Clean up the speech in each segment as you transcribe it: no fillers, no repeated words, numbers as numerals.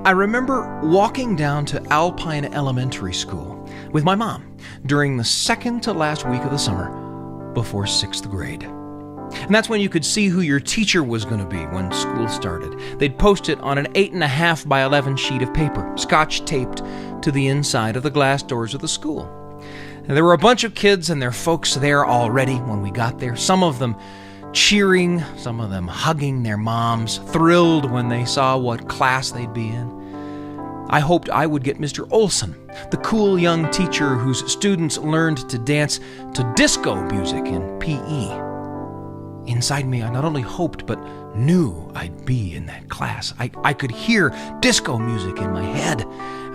I remember walking down to Alpine Elementary School with my mom during the second to last week of the summer before 6th grade. And that's when you could see who your teacher was going to be when school started. They'd post it on an 8.5 by 11 sheet of paper, scotch taped to the inside of the glass doors of the school. And there were a bunch of kids and their folks there already when we got there, some of them cheering, some of them hugging their moms, thrilled when they saw what class they'd be in. I hoped I would get Mr. Olson, the cool young teacher whose students learned to dance to disco music in PE. Inside me, I not only hoped, but knew I'd be in that class. I could hear disco music in my head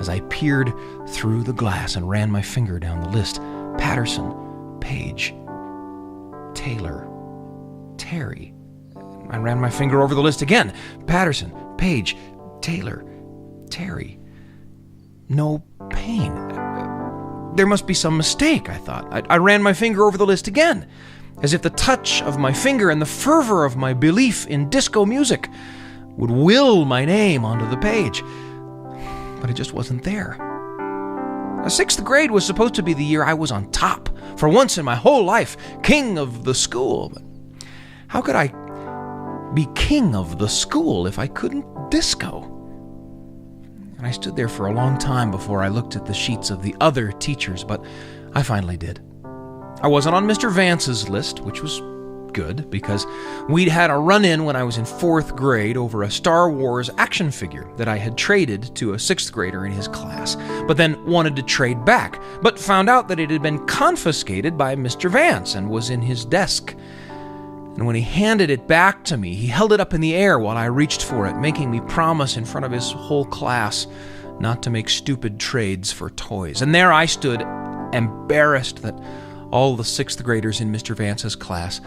as I peered through the glass and ran my finger down the list. Patterson, Page, Taylor, Terry. I ran my finger over the list again. Patterson, Page, Taylor, Terry. No Payne. There must be some mistake, I thought. I ran my finger over the list again, as if the touch of my finger and the fervor of my belief in disco music would will my name onto the page. But it just wasn't there. 6th grade was supposed to be the year I was on top, for once in my whole life, king of the school. But how could I be king of the school if I couldn't disco? And I stood there for a long time before I looked at the sheets of the other teachers, but I finally did. I wasn't on Mr. Vance's list, which was good, because we'd had a run-in when I was in 4th grade over a Star Wars action figure that I had traded to a 6th grader in his class, but then wanted to trade back, but found out that it had been confiscated by Mr. Vance and was in his desk. And when he handed it back to me, he held it up in the air while I reached for it, making me promise in front of his whole class not to make stupid trades for toys. And there I stood, embarrassed that all the 6th graders in Mr. Vance's class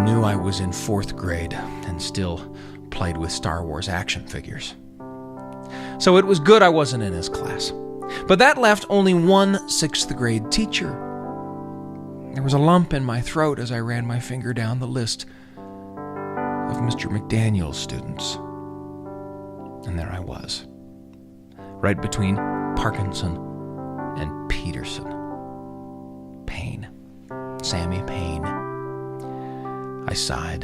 knew I was in 4th grade and still played with Star Wars action figures. So it was good I wasn't in his class. But that left only one 6th grade teacher. There was a lump in my throat as I ran my finger down the list of Mr. McDaniel's students. And there I was, right between Parkinson and Peterson. Payne. Sammy Payne. I sighed.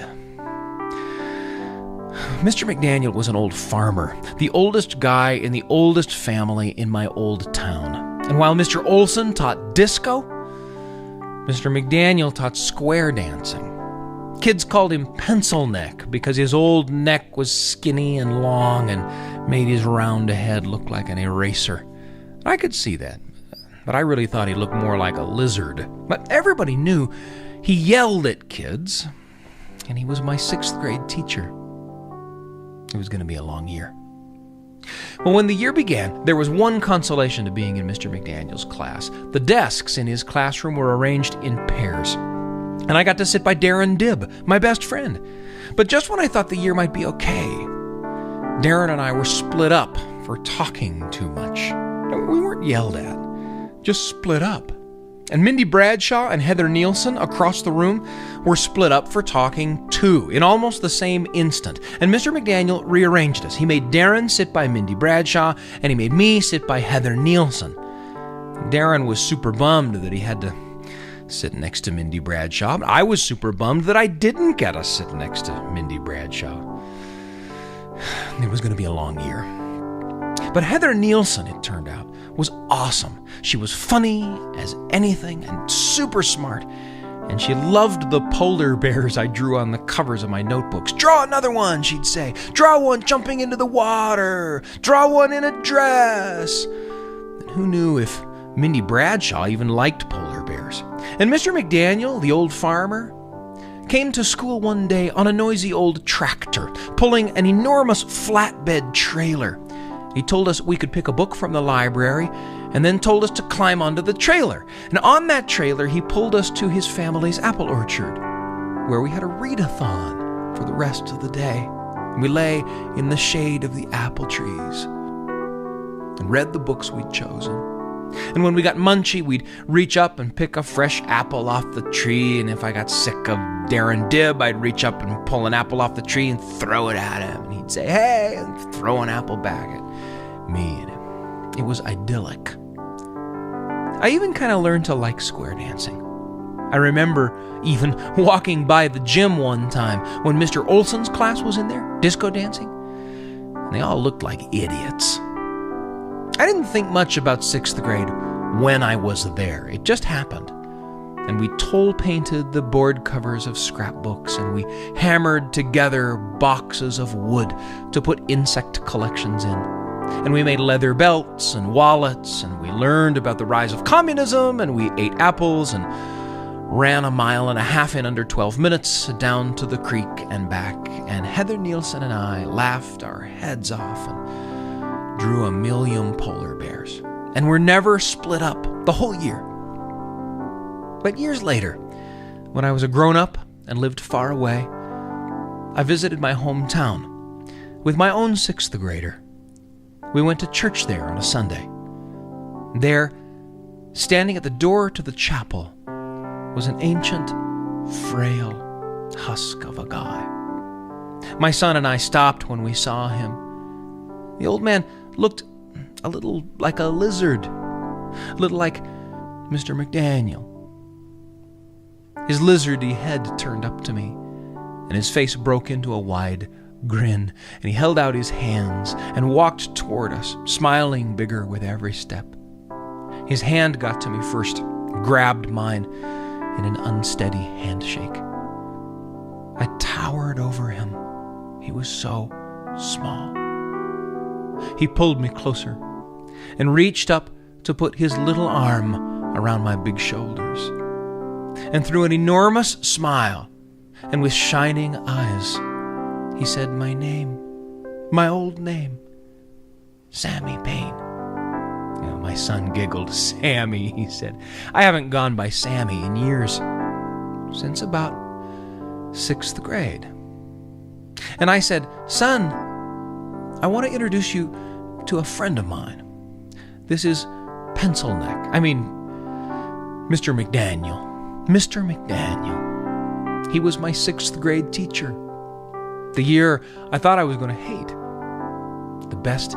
Mr. McDaniel was an old farmer, the oldest guy in the oldest family in my old town. And while Mr. Olson taught disco, Mr. McDaniel taught square dancing. Kids called him Pencil Neck because his old neck was skinny and long and made his round head look like an eraser. I could see that, but I really thought he looked more like a lizard. But everybody knew he yelled at kids, and he was my 6th grade teacher. It was going to be a long year. Well, when the year began, there was one consolation to being in Mr. McDaniel's class. The desks in his classroom were arranged in pairs, and I got to sit by Darren Dibb, my best friend. But just when I thought the year might be okay, Darren and I were split up for talking too much. We weren't yelled at, just split up. And Mindy Bradshaw and Heather Nielsen across the room were split up for talking too, in almost the same instant. And Mr. McDaniel rearranged us. He made Darren sit by Mindy Bradshaw, and he made me sit by Heather Nielsen. Darren was super bummed that he had to sit next to Mindy Bradshaw. I was super bummed that I didn't get to sit next to Mindy Bradshaw. It was going to be a long year. But Heather Nielsen, it turned out, was awesome. She was funny as anything and super smart. And she loved the polar bears I drew on the covers of my notebooks. Draw another one, she'd say. Draw one jumping into the water. Draw one in a dress. And who knew if Mindy Bradshaw even liked polar bears? And Mr. McDaniel, the old farmer, came to school one day on a noisy old tractor, pulling an enormous flatbed trailer. He told us we could pick a book from the library and then told us to climb onto the trailer. And on that trailer, he pulled us to his family's apple orchard, where we had a readathon for the rest of the day. We lay in the shade of the apple trees and read the books we'd chosen. And when we got munchy, we'd reach up and pick a fresh apple off the tree. And if I got sick of Darren Dibb, I'd reach up and pull an apple off the tree and throw it at him. And he'd say, hey, and throw an apple back at me, and it was idyllic. I even kind of learned to like square dancing. I remember even walking by the gym one time when Mr. Olson's class was in there, disco dancing, and they all looked like idiots. I didn't think much about 6th grade when I was there. It just happened. And we toll-painted the board covers of scrapbooks, and we hammered together boxes of wood to put insect collections in. And we made leather belts and wallets, and we learned about the rise of communism, and we ate apples and ran 1.5 miles in under 12 minutes down to the creek and back. And Heather Nielsen and I laughed our heads off and drew 1 million polar bears. And we're never split up the whole year. But years later, when I was a grown-up and lived far away, I visited my hometown with my own 6th grader. We went to church there on a Sunday. There, standing at the door to the chapel, was an ancient, frail husk of a guy. My son and I stopped when we saw him. The old man looked a little like a lizard, a little like Mr. McDaniel. His lizardy head turned up to me, and his face broke into a wide grin, and he held out his hands and walked toward us, smiling bigger with every step. His hand got to me first, grabbed mine in an unsteady handshake. I towered over him. He was so small. He pulled me closer and reached up to put his little arm around my big shoulders. And through an enormous smile and with shining eyes, he said my name, my old name, Sammy Payne. My son giggled. Sammy, he said. I haven't gone by Sammy in years, since about 6th grade. And I said, son, I want to introduce you to a friend of mine. This is Pencilneck. Mr. McDaniel. Mr. McDaniel. He was my 6th grade teacher. The year I thought I was going to hate. The best